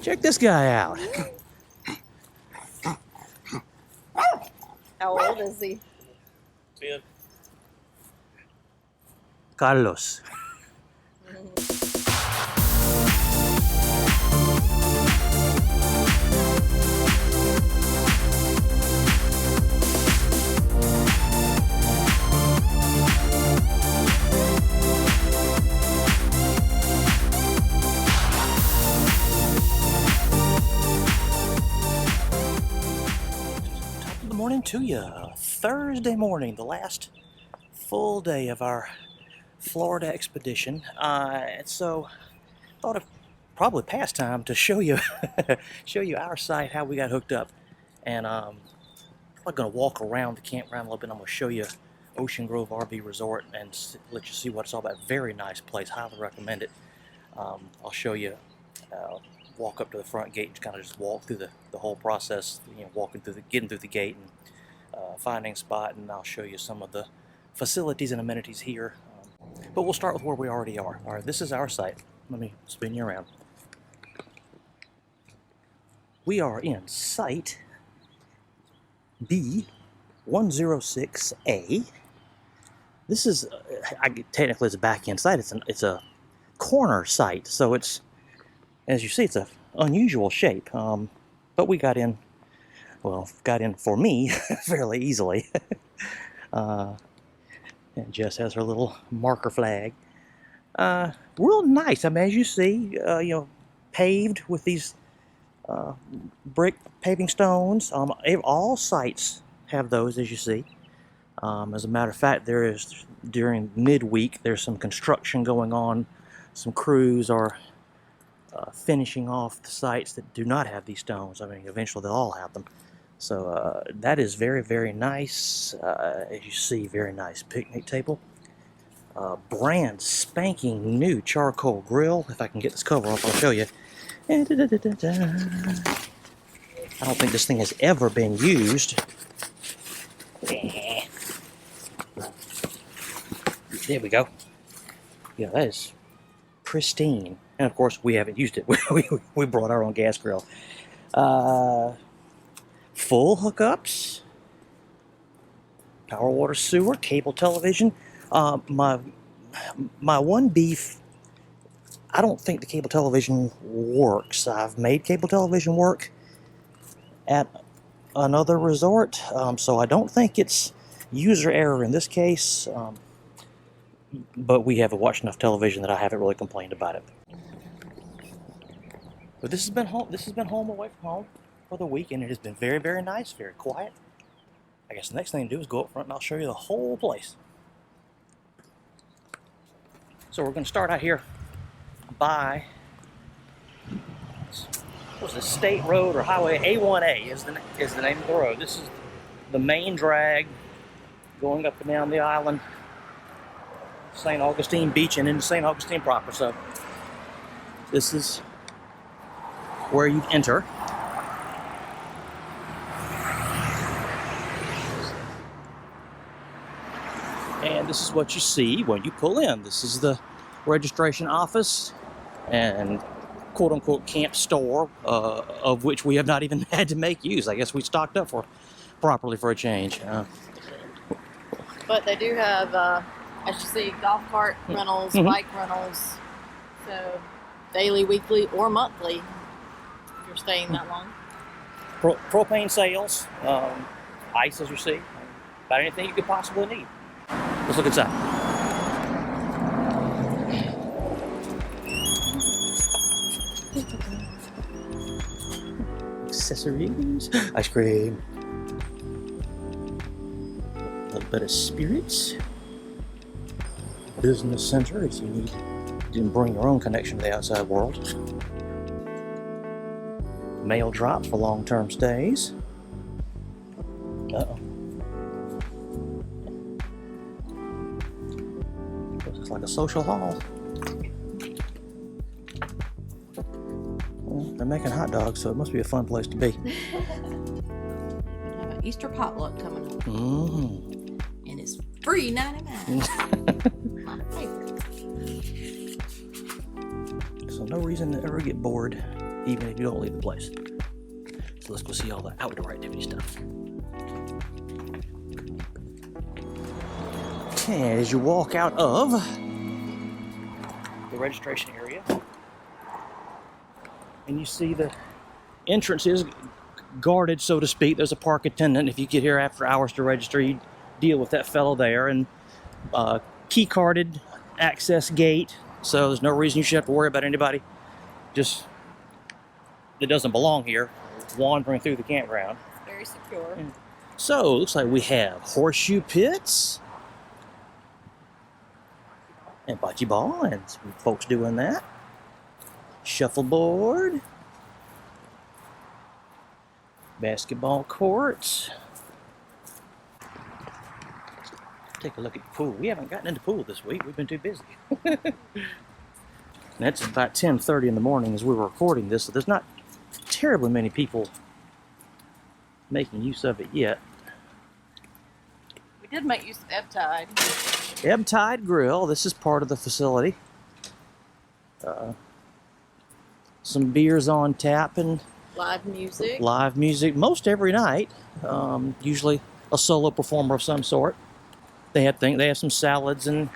Check this guy out. How old is he? 10. Carlos. Morning to you. Thursday morning, the last full day of our Florida expedition. So thought it probably past time to show you show you our site, how we got hooked up. And I'm going to walk around the campground a little bit. I'm going to show you Ocean Grove RV Resort and let you see what it's all about. Very nice place. Highly recommend it. I'll show you walk up to the front gate and kind of just walk through the whole process, you know, getting through the gate and finding a spot, and I'll show you some of the facilities and amenities here. But we'll start with where we already are. All right, this is our site. Let me spin you around. We are in site B106A. This is technically it's a back end site. It's a corner site, so it's, as you see, it's an unusual shape, but we got in for me fairly easily. And Jess has her little marker flag. Real nice. I mean, as you see, you know, paved with these brick paving stones. All sites have those, as you see. As a matter of fact, during midweek, there's some construction going on. Some crews are finishing off the sites that do not have these stones. I mean, eventually they'll all have them. So that is very, very nice. As you see, very nice picnic table. Brand spanking new charcoal grill. If I can get this cover off, I'll show you. I don't think this thing has ever been used. There we go. Yeah, that is pristine. And of course, we haven't used it. We brought our own gas grill. Full hookups. Power, water, sewer, cable television. My one beef, I don't think the cable television works. I've made cable television work at another resort, so I don't think it's user error in this case. But we have watched enough television that I haven't really complained about it. But this has been home. This has been home away from home for the week, and it has been very, very nice, very quiet. I guess the next thing to do is go up front, and I'll show you the whole place. So we're going to start out here by what's the state road or highway A1A is the name of the road. This is the main drag going up and down the island. St. Augustine Beach and into St. Augustine proper. So this is where you enter. And this is what you see when you pull in. This is the registration office and quote-unquote camp store, of which we have not even had to make use. I guess we stocked up properly for a change. But they do have, as you see, golf cart rentals, bike rentals. So daily, weekly, or monthly, if you're staying that long. Propane sales, ice, as you see, about anything you could possibly need. Let's look inside. Accessories, ice cream, a little bit of spirits, business center if you didn't bring your own connection to the outside world, mail drop for long-term stays. Uh-oh. Looks like a social hall. Well, they're making hot dogs, so it must be a fun place to be. We have an Easter potluck coming up. And it's free 99. My favorite. So no reason to ever get bored even if you don't leave the place. So let's go see all the outdoor activity stuff. And as you walk out of the registration area, and you see the entrance is guarded, so to speak. There's a park attendant. If you get here after hours to register, you deal with that fellow there. And key carded access gate, so there's no reason you should have to worry about anybody just that doesn't belong here wandering through the campground. Very secure. So it looks like we have horseshoe pits and bocce ball, and some folks doing that. Shuffleboard, basketball courts. Take a look at the pool. We haven't gotten into pool this week. We've been too busy. And it's about 10:30 in the morning as we were recording this, so there's not terribly many people making use of it yet. We did make use of ebb tide. Ebb Tide Grill. This is part of the facility. Some beers on tap and Live music. live music most every night. Usually a solo performer of some sort. They have some salads and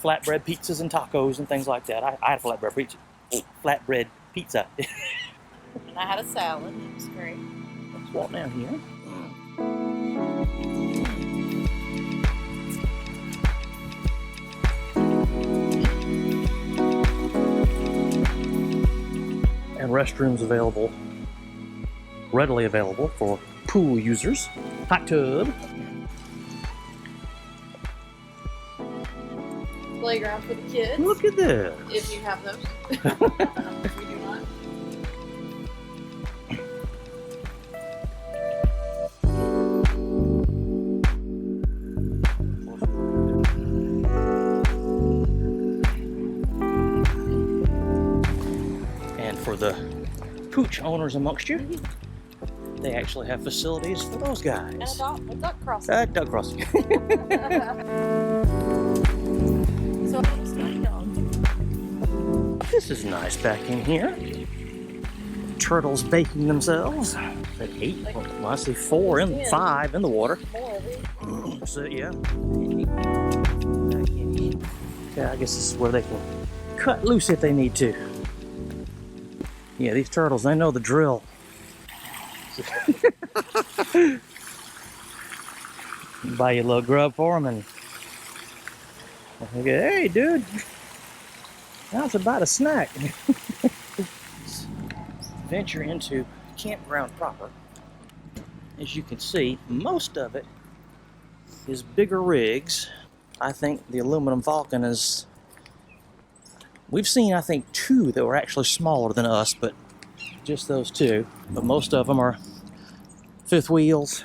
flatbread pizzas and tacos and things like that. I had a flatbread pizza. And I had a salad. It was great. Let's walk down here. And restrooms available, readily available for pool users. Hot tub. Playground for the kids. Look at this. If you have those. If we do not. And for the pooch owners amongst you, they actually have facilities for those guys. And a duck crossing. Duck crossing. So it's not young. This is nice back in here. Turtles baking themselves at 8. Well, I see 4 and 5 in the water. More of it. So yeah. Yeah, I guess this is where they can cut loose if they need to. Yeah, these turtles, they know the drill. Buy you a little grub for them and okay, hey dude, how's about a snack? Venture into campground proper. As you can see, most of it is bigger rigs. I think the aluminum Falcon is, we've seen I think 2 that were actually smaller than us, but just those 2. But most of them are fifth wheels,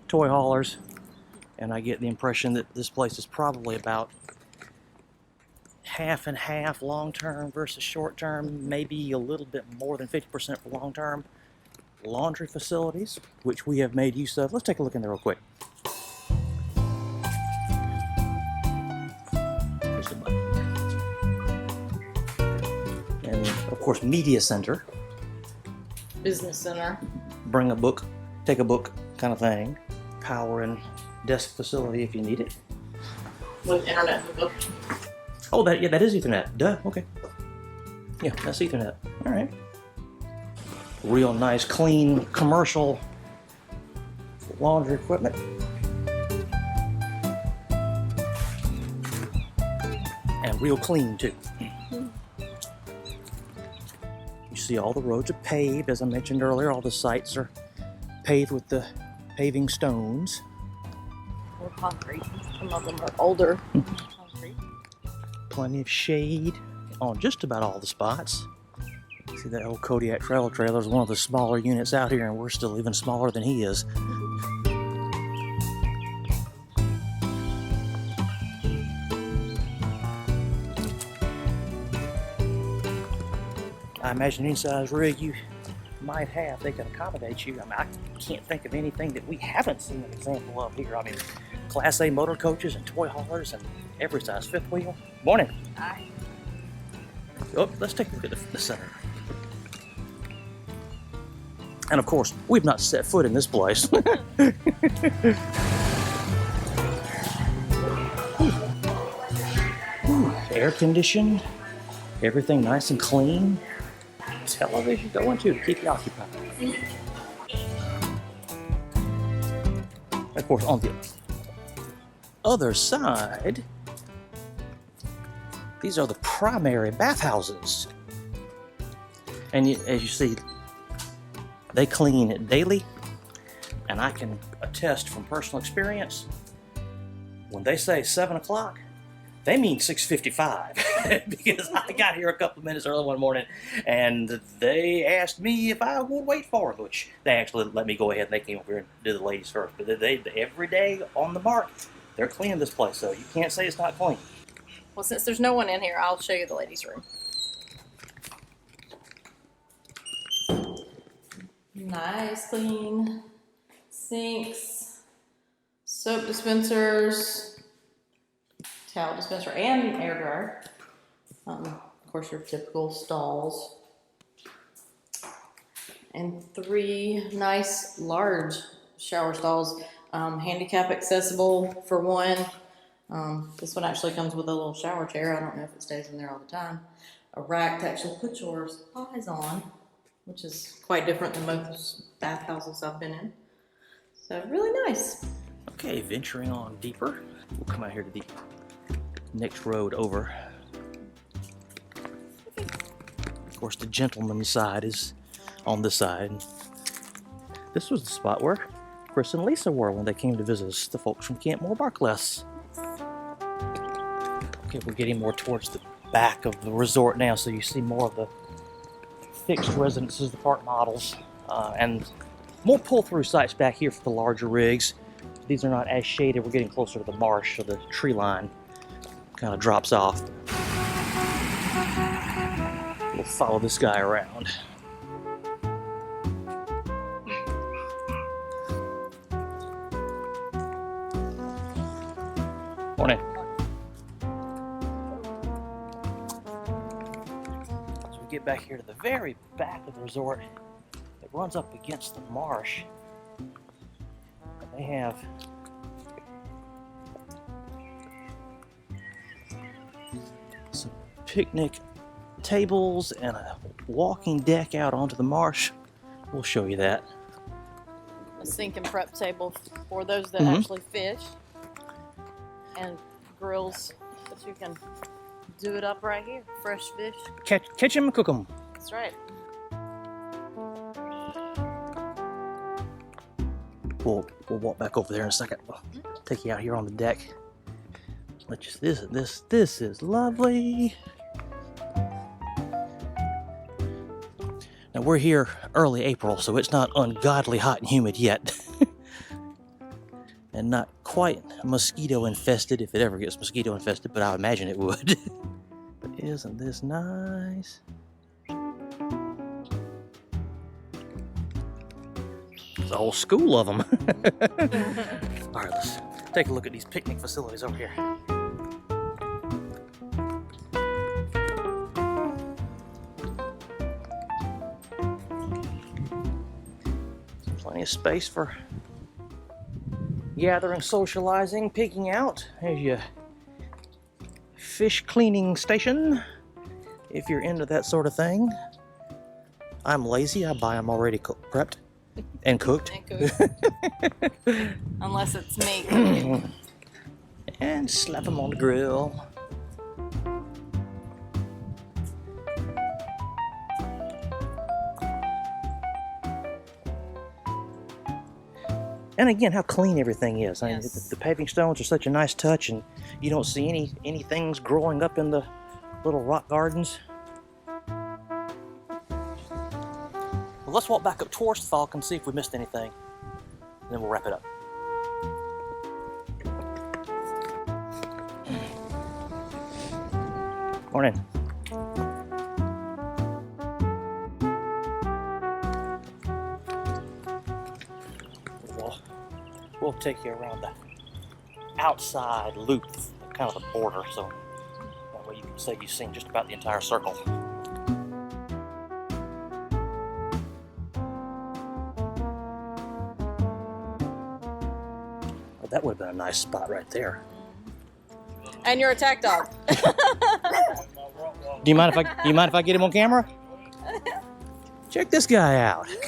toy haulers, and I get the impression that this place is probably about half and half long-term versus short-term, maybe a little bit more than 50% for long-term. Laundry facilities, which we have made use of. Let's take a look in there real quick. Push the button. And of course, media center. Business center. Bring a book, take a book kind of thing. Power and desk facility if you need it. With internet hookup. Oh, that is Ethernet. Duh. Okay. Yeah, that's Ethernet. All right. Real nice, clean, commercial laundry equipment. And real clean too. You see all the roads are paved, as I mentioned earlier. All the sites are paved with the paving stones. Or concrete. Some of them are older. Concrete. Plenty of shade on just about all the spots. See that old Kodiak trailer is one of the smaller units out here, and we're still even smaller than he is. I imagine any size rig you might have, they can accommodate you. I mean, I can't think of anything that we haven't seen an example of here. I mean, Class A motor coaches and toy haulers and every size fifth wheel. Morning. Hi. Oh, let's take a look at the center. And of course, we've not set foot in this place. Air conditioned, everything nice and clean. Television going to keep you occupied. Of course, on the other side, these are the primary bathhouses. And as you see, they clean it daily. And I can attest from personal experience, when they say 7 o'clock, they mean 6:55. Because I got here a couple of minutes early one morning and they asked me if I would wait for them, which they actually let me go ahead and they came over here and did the ladies first. But they every day on the mark, they're cleaning this place, so you can't say it's not clean. Well, since there's no one in here, I'll show you the ladies' room. Nice, clean sinks, soap dispensers, towel dispenser, and air dryer. Of course, your typical stalls. And 3 nice, large shower stalls. Handicap accessible for one. This one actually comes with a little shower chair. I don't know if it stays in there all the time. A rack to actually put your supplies on, which is quite different than most bathhouses I've been in. So really nice. Okay, venturing on deeper. We'll come out here to the next road over. Of course, the gentleman's side is on this side. This was the spot where Chris and Lisa were when they came to visit us, the folks from Camp Barkless. Okay, we're getting more towards the back of the resort now, so you see more of the fixed residences, the park models, and more pull-through sites back here for the larger rigs. These are not as shaded. We're getting closer to the marsh, so the tree line kind of drops off. We'll follow this guy around. Morning. So we get back here to the very back of the resort. It runs up against the marsh. They have some picnic tables and a walking deck out onto the marsh. We'll show you that. A sink and prep table for those that actually fish. And grills that you can do it up right here. Fresh fish. Catch them and cook them. That's right. We'll walk back over there in a second. We'll take you out here on the deck. Let you this is lovely. Now we're here early April, so it's not ungodly hot and humid yet. And not quite mosquito infested, if it ever gets mosquito infested, but I imagine it would. But isn't this nice? There's a whole school of them. All right, let's take a look at these picnic facilities over here. Plenty of space for gathering, socializing, pigging out. There's your fish cleaning station, if you're into that sort of thing. I'm lazy. I buy them already prepped and cooked. Unless it's me. And slap them on the grill. And again, how clean everything is. I mean, the paving stones are such a nice touch, and you don't see any things growing up in the little rock gardens. Well, let's walk back up towards the Falcon and see if we missed anything, and then we'll wrap it up. Morning. We'll take you around the outside loop, kind of the border, so that way you can say you've seen just about the entire circle. that would have been a nice spot right there. And your attack dog. Do you mind if I get him on camera? Check this guy out. He's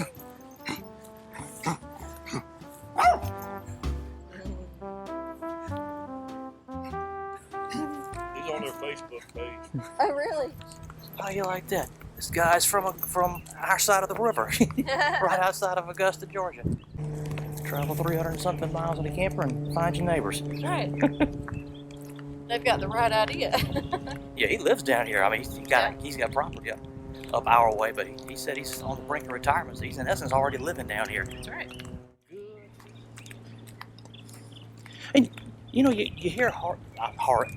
on their Facebook page. Oh, really? How you like that? This guy's from our side of the river, right outside of Augusta, Georgia. Travel 300 and something miles in a camper and find your neighbors. That's right. They've got the right idea. Yeah, he lives down here. I mean, he's got property up our way, but he said he's on the brink of retirement. So he's in essence already living down here. That's right. And you know, you hear horror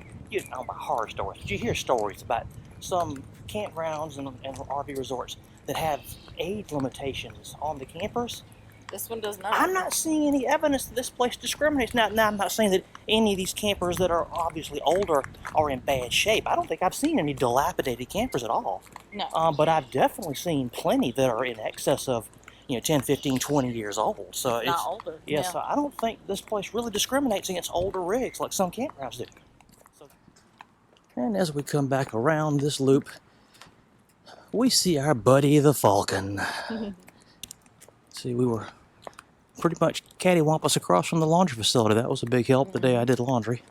stories. You hear stories about some campgrounds and RV resorts that have age limitations on the campers. This one does not. I'm not seeing any evidence that this place discriminates. Now, I'm not saying that any of these campers that are obviously older are in bad shape. I don't think I've seen any dilapidated campers at all. No. But I've definitely seen plenty that are in excess of, 10, 15, 20 years old. So it's not older. Yeah, so I don't think this place really discriminates against older rigs like some campgrounds do. And as we come back around this loop, we see our buddy the Falcon. See, we were pretty much cattywampus across from the laundry facility. That was a big help the day I did laundry.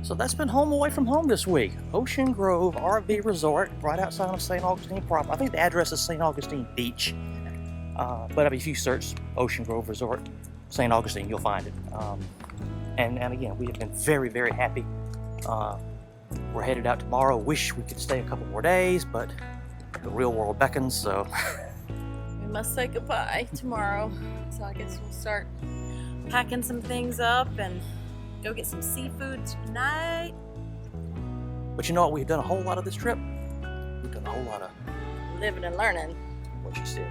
So that's been home away from home this week. Ocean Grove RV Resort, right outside of St. Augustine proper. I think the address is St. Augustine Beach. But I mean, if you search Ocean Grove Resort, St. Augustine, you'll find it. And again, we have been very, very happy. We're headed out tomorrow. Wish we could stay a couple more days, but the real world beckons, so. We must say goodbye tomorrow. So I guess we'll start packing some things up and go get some seafood tonight. But you know what we've done a whole lot of this trip? We've done a whole lot of Living and learning. what you said.